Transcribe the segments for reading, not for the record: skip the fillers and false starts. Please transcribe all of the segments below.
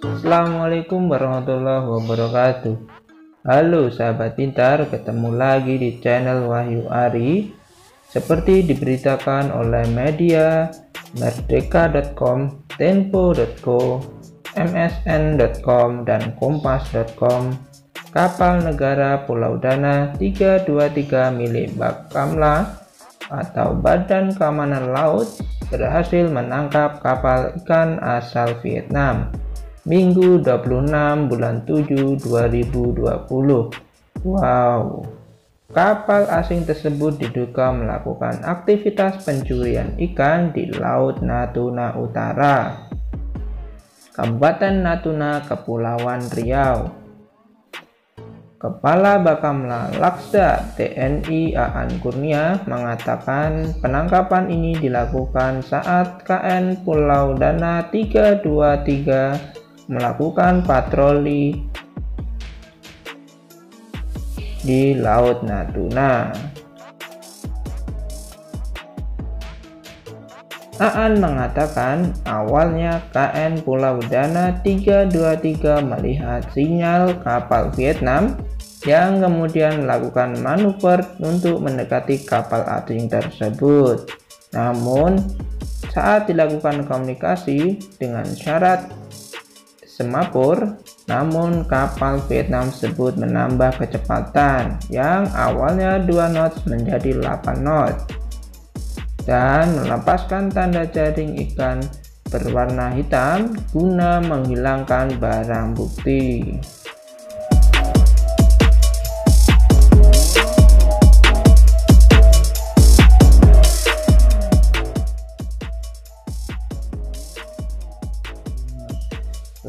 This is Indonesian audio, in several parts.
Assalamualaikum warahmatullahi wabarakatuh. Halo sahabat pintar, ketemu lagi di channel Wahyu Ari. Seperti diberitakan oleh media merdeka.com, tempo.co, msn.com, dan kompas.com, kapal negara Pulau Dana 323 milik Bakamla atau Badan Keamanan Laut berhasil menangkap kapal ikan asal Vietnam Minggu 26 bulan 7 2020. Wow, kapal asing tersebut diduga melakukan aktivitas pencurian ikan di Laut Natuna Utara, Kabupaten Natuna, Kepulauan Riau. Kepala Bakamla Laksa TNI Aan Kurnia mengatakan penangkapan ini dilakukan saat KN Pulau Dana 323 melakukan patroli di Laut Natuna. Aan mengatakan awalnya KN Pulau Dana 323 melihat sinyal kapal Vietnam yang kemudian melakukan manuver untuk mendekati kapal asing tersebut. Namun saat dilakukan komunikasi dengan syarat semapur, namun kapal Vietnam tersebut menambah kecepatan yang awalnya 2 knots menjadi 8 knots dan melepaskan tanda jaring ikan berwarna hitam guna menghilangkan barang bukti.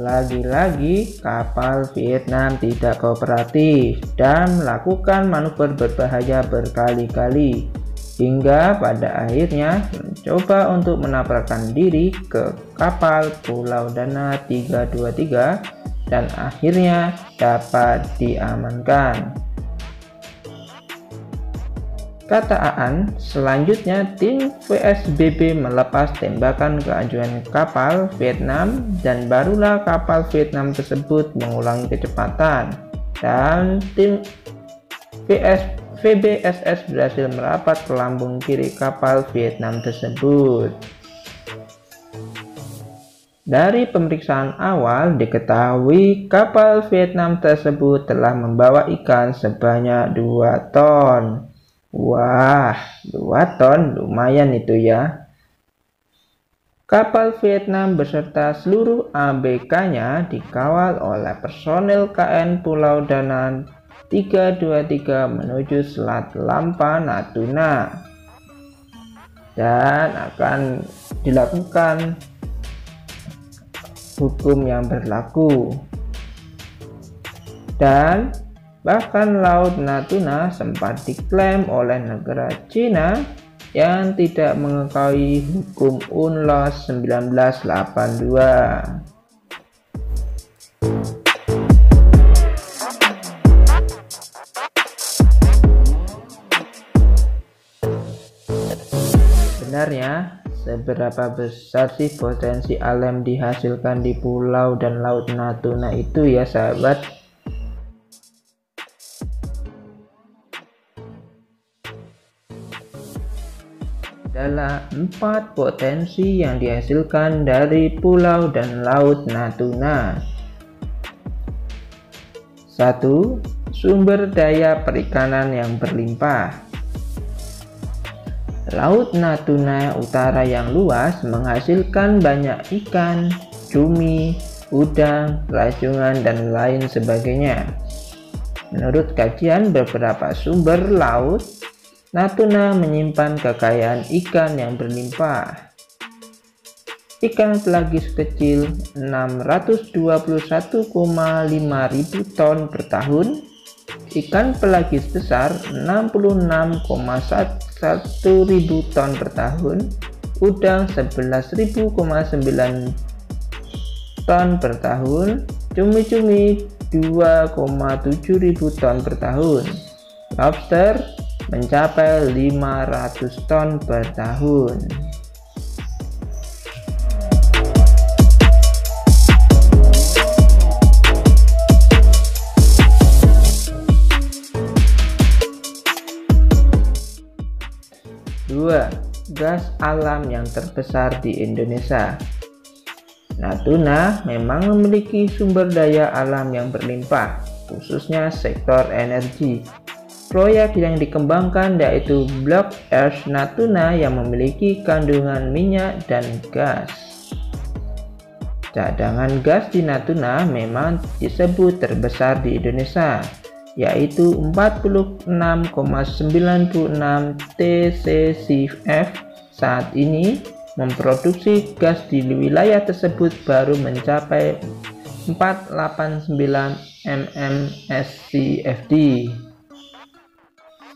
Lagi-lagi kapal Vietnam tidak kooperatif dan melakukan manuver berbahaya berkali-kali hingga pada akhirnya mencoba untuk menabrakkan diri ke kapal Pulau Dana 323 dan akhirnya dapat diamankan. Kata Aan, selanjutnya tim VSBB melepas tembakan ke anjungan kapal Vietnam dan barulah kapal Vietnam tersebut mengulangi kecepatan dan tim VBSS berhasil merapat ke lambung kiri kapal Vietnam tersebut. Dari pemeriksaan awal diketahui kapal Vietnam tersebut telah membawa ikan sebanyak 2 ton. Wah, 2 ton lumayan itu ya. Kapal Vietnam beserta seluruh ABK-nya dikawal oleh personel KN Pulau Dana 323 menuju Selat Lampa Natuna dan akan dilakukan hukum yang berlaku. Dan bahkan Laut Natuna sempat diklaim oleh negara Cina yang tidak mengetahui hukum UNCLOS 1982. Sebenarnya seberapa besar sih potensi alam dihasilkan di pulau dan Laut Natuna itu ya sahabat? Adalah 4 potensi yang dihasilkan dari pulau dan Laut Natuna. 1. Sumber daya perikanan yang berlimpah. Laut Natuna Utara yang luas menghasilkan banyak ikan, cumi, udang, rajungan, dan lain sebagainya. Menurut kajian beberapa sumber laut, Natuna menyimpan kekayaan ikan yang berlimpah. Ikan pelagis kecil 621,5 ribu ton per tahun, ikan pelagis besar 66,1 ribu ton per tahun, udang 11.9 ton per tahun, cumi-cumi 2,7 ribu ton per tahun, lobster mencapai 500 ton per tahun. 2. Gas alam yang terbesar di Indonesia. Natuna memang memiliki sumber daya alam yang berlimpah, khususnya sektor energi. Proyek yang dikembangkan yaitu Blok Earth Natuna yang memiliki kandungan minyak dan gas. Cadangan gas di Natuna memang disebut terbesar di Indonesia, yaitu 46,96 TCCF. Saat ini memproduksi gas di wilayah tersebut baru mencapai 489 mmscfd.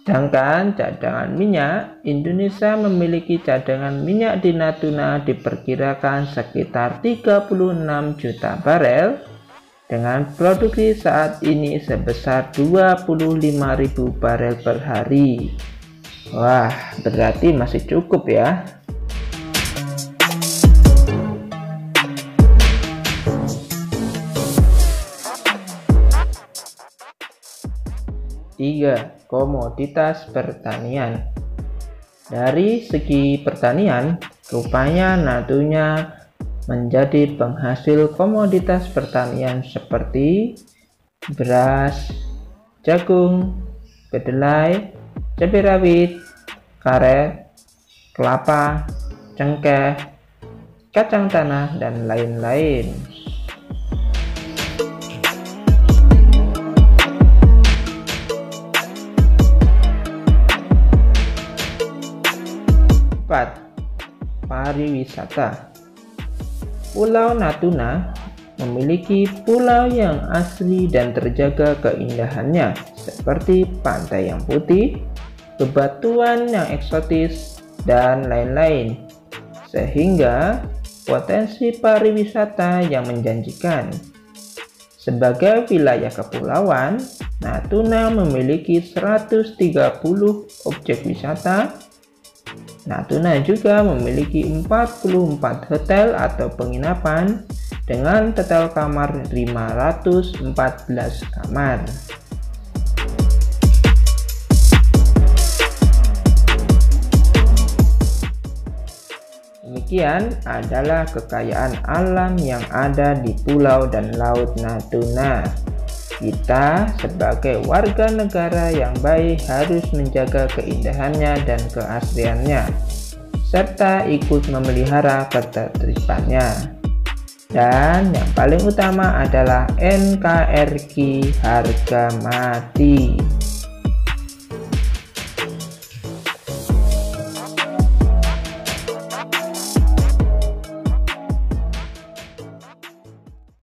Sedangkan cadangan minyak, Indonesia memiliki cadangan minyak di Natuna diperkirakan sekitar 36 juta barel dengan produksi saat ini sebesar 25.000 barel per hari. Wah, berarti masih cukup ya. Tiga, komoditas pertanian. Dari segi pertanian, rupanya Natuna menjadi penghasil komoditas pertanian seperti beras, jagung, kedelai, cabai rawit, karet, kelapa, cengkeh, kacang tanah, dan lain-lain. Pariwisata. Pulau Natuna memiliki pulau yang asli dan terjaga keindahannya, seperti pantai yang putih, bebatuan yang eksotis, dan lain-lain, sehingga potensi pariwisata yang menjanjikan. Sebagai wilayah kepulauan, Natuna memiliki 130 objek wisata. Natuna juga memiliki 44 hotel atau penginapan dengan total kamar 514 kamar. Demikian adalah kekayaan alam yang ada di pulau dan laut Natuna. Kita sebagai warga negara yang baik harus menjaga keindahannya dan keasliannya, serta ikut memelihara ketertibannya. Dan yang paling utama adalah NKRI harga mati.